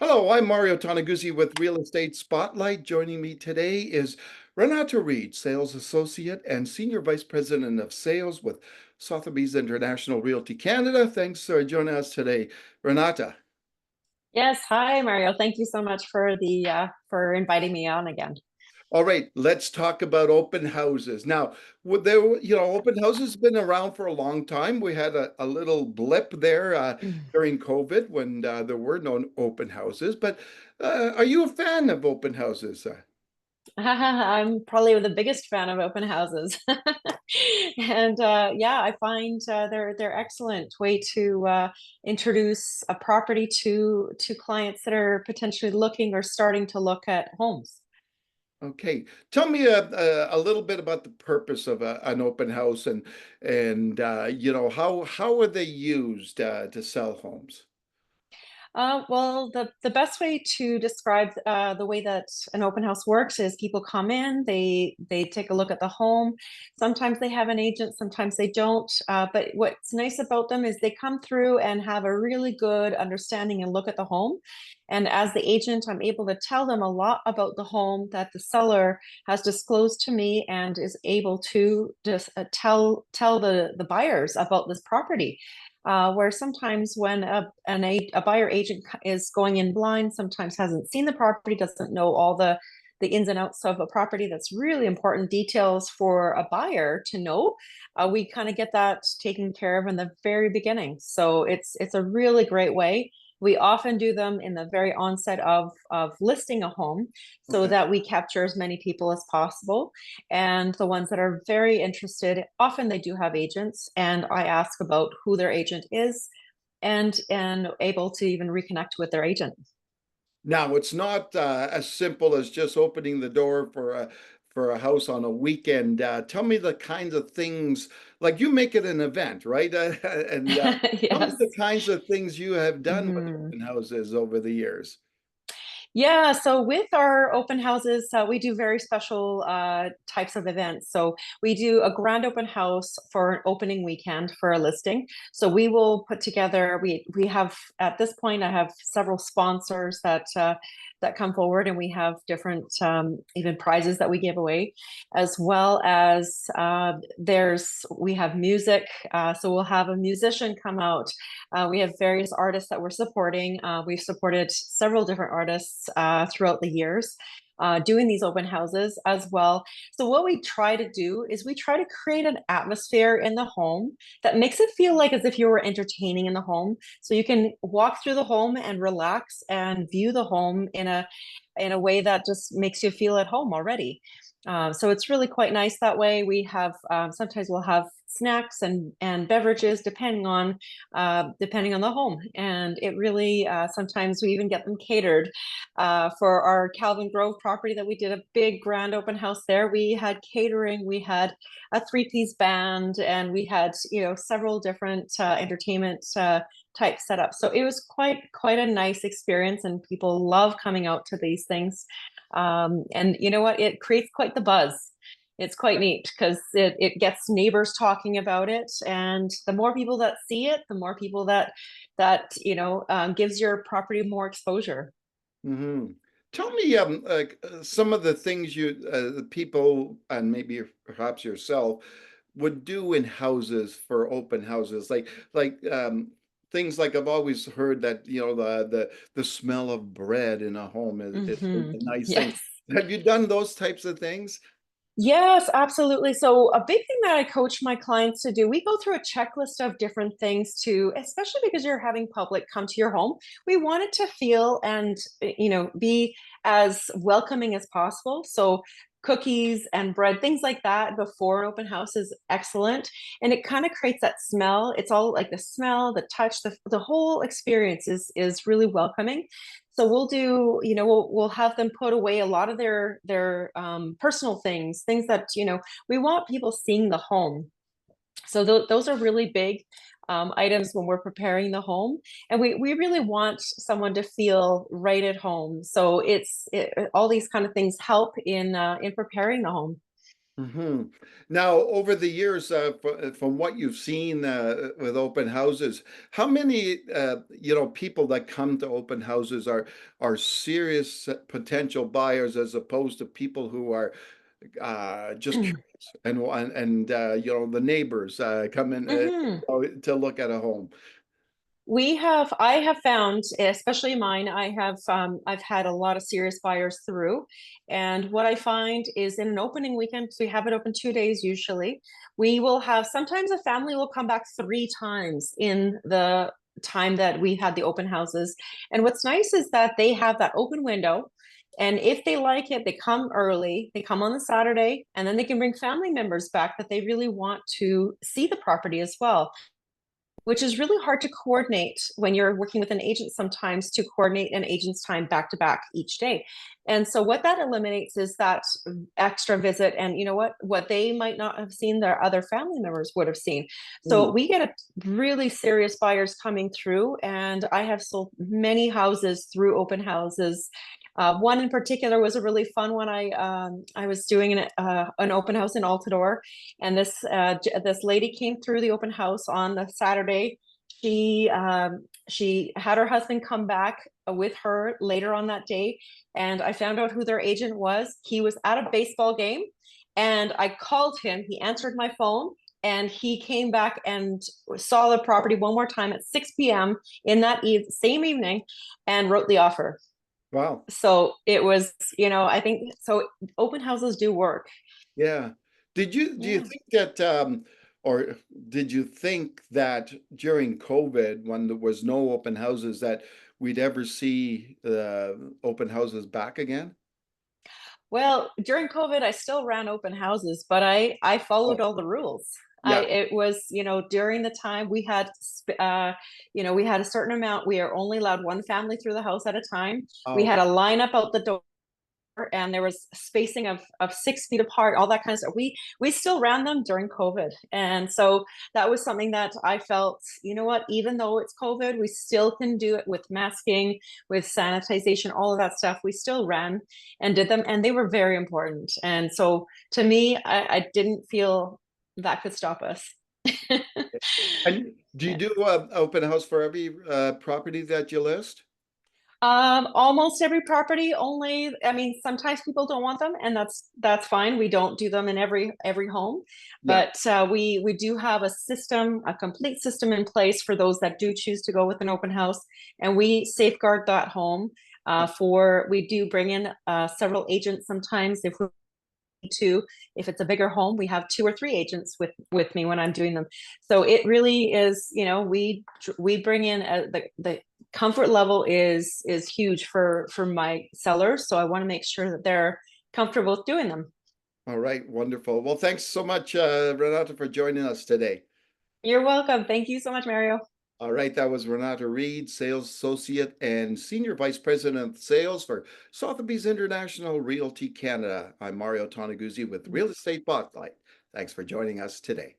Hello, I'm Mario Toneguzzi with Real Estate Spotlight. Joining me today is Renata Reid, Sales Associate and Senior Vice President of Sales with Sotheby's International Realty Canada. Thanks for joining us today, Renata. Yes, hi Mario. Thank you so much for the for inviting me on again. All right, let's talk about open houses. Now, would there, open houses have been around for a long time. We had a little blip there during COVID when there were no open houses. But are you a fan of open houses? I'm probably the biggest fan of open houses. And yeah, I find they're excellent way to introduce a property to clients that are potentially looking or starting to look at homes. Okay, tell me a little bit about the purpose of an open house and how are they used to sell homes? Well, the best way to describe the way that an open house works is people come in, they take a look at the home. Sometimes they have an agent, sometimes they don't. But what's nice about them is they come through and have a really good understanding and look at the home. And as the agent, I'm able to tell them a lot about the home that the seller has disclosed to me and is able to just tell the buyers about this property. Where sometimes when a buyer agent is going in blind, sometimes hasn't seen the property, doesn't know all the ins and outs of a property, that's really important details for a buyer to know. We kind of get that taken care of in the very beginning. So it's a really great way. We often do them in the very onset of listing a home so Okay. that we capture as many people as possible. And the ones that are very interested, often they do have agents, and I ask about who their agent is and able to even reconnect with their agent. Now, it's not as simple as just opening the door for a house on a weekend. Tell me the kinds of things, like you make it an event, right? And tell me the Yes. kinds of things you have done with Mhm. open houses over the years. Yeah, so with our open houses, we do very special types of events. So we do a grand open house for an opening weekend for a listing. So we will put together. We have at this point, I have several sponsors that come forward, and we have different even prizes that we give away, as well as we have music. So we'll have a musician come out. We have various artists that we're supporting. We've supported several different artists throughout the years. Doing these open houses as well. So, what we try to do is we try to create an atmosphere in the home that makes it feel like as if you were entertaining in the home. So, you can walk through the home and relax and view the home in a way that just makes you feel at home already. So it's really quite nice that way. We have sometimes we'll have snacks and beverages depending on the home, and it really sometimes we even get them catered. For our Calvin Grove property that we did a big grand open house there, we had catering, we had a three-piece band, and we had several different entertainment type setup. So it was quite a nice experience, and people love coming out to these things. And you know what? It creates quite the buzz. It's quite neat because it gets neighbors talking about it, and the more people that see it, the more people that gives your property more exposure. Hmm. Tell me, some of the things the people, and maybe perhaps yourself, would do in houses for open houses, like things like I've always heard that the smell of bread in a home is Hmm. a nice thing. Yes. Have you done those types of things? Yes, absolutely. So a big thing that I coach my clients to do, we go through a checklist of different things to, especially because you're having public come to your home. We want it to feel and be as welcoming as possible. So cookies and bread, things like that before an open house is excellent. And it kind of creates that smell. It's all like the smell, the touch, the whole experience is really welcoming. So we'll do, we'll have them put away a lot of their personal things that we want people seeing the home. So those are really big items when we're preparing the home, and we really want someone to feel right at home. So all these kind of things help in preparing the home. Hmm. Now, over the years, from what you've seen with open houses, how many people that come to open houses are serious potential buyers as opposed to people who are just curious and the neighbors come in Mhm. to look at a home. I have found, especially mine, I've had a lot of serious buyers through. And what I find is in an opening weekend, because we have it open 2 days usually, we will have sometimes a family will come back 3 times in the time that we had the open houses. And what's nice is that they have that open window. And if they like it, they come early, they come on the Saturday, and then they can bring family members back that they really want to see the property as well, which is really hard to coordinate when you're working with an agent sometimes, to coordinate an agent's time back to back each day. And so what that eliminates is that extra visit, and you know what they might not have seen, their other family members would have seen. Mm. So we get a really serious buyers coming through, and I have sold many houses through open houses. One in particular was a really fun one. I was doing an open house in Altador, and this lady came through the open house on the Saturday. She had her husband come back with her later on that day, and I found out who their agent was. He was at a baseball game, and I called him. He answered my phone, and he came back and saw the property one more time at 6 p.m. in that same evening, and wrote the offer. Wow. So it was, I think so. Open houses do work. Yeah. Do you Yeah. think that or did you think that during COVID, when there was no open houses, that we'd ever see open houses back again? Well, during COVID, I still ran open houses, but I Oh, followed all the rules. I yeah. It was, during the time we had we had a certain amount. We are only allowed one family through the house at a time. We Oh, had a lineup out the door, and there was spacing of 6 feet apart, all that kind of stuff. We still ran them during COVID, and so that was something that I felt, even though it's COVID, we still can do it with masking, with sanitization, all of that stuff. We still ran and did them, and they were very important. And so to me, I didn't feel that could stop us. and do you do open house for every property that you list? Almost every property. Only, I mean, sometimes people don't want them, and that's fine. We don't do them in every home, Yeah. but we do have a system, a complete system in place for those that do choose to go with an open house, and we safeguard that home. For We do bring in several agents sometimes if we two. If it's a bigger home, we have 2 or 3 agents with me when I'm doing them. So it really is, we bring in the comfort level is huge for my sellers, so I want to make sure that they're comfortable with doing them. All right, wonderful. Well, thanks so much, Renata, for joining us today. You're welcome. Thank you so much, Mario. All right, that was Renata Reid, Sales Associate and Senior Vice President of Sales for Sotheby's International Realty Canada. I'm Mario Toneguzzi with Real Estate Spotlight. Thanks for joining us today.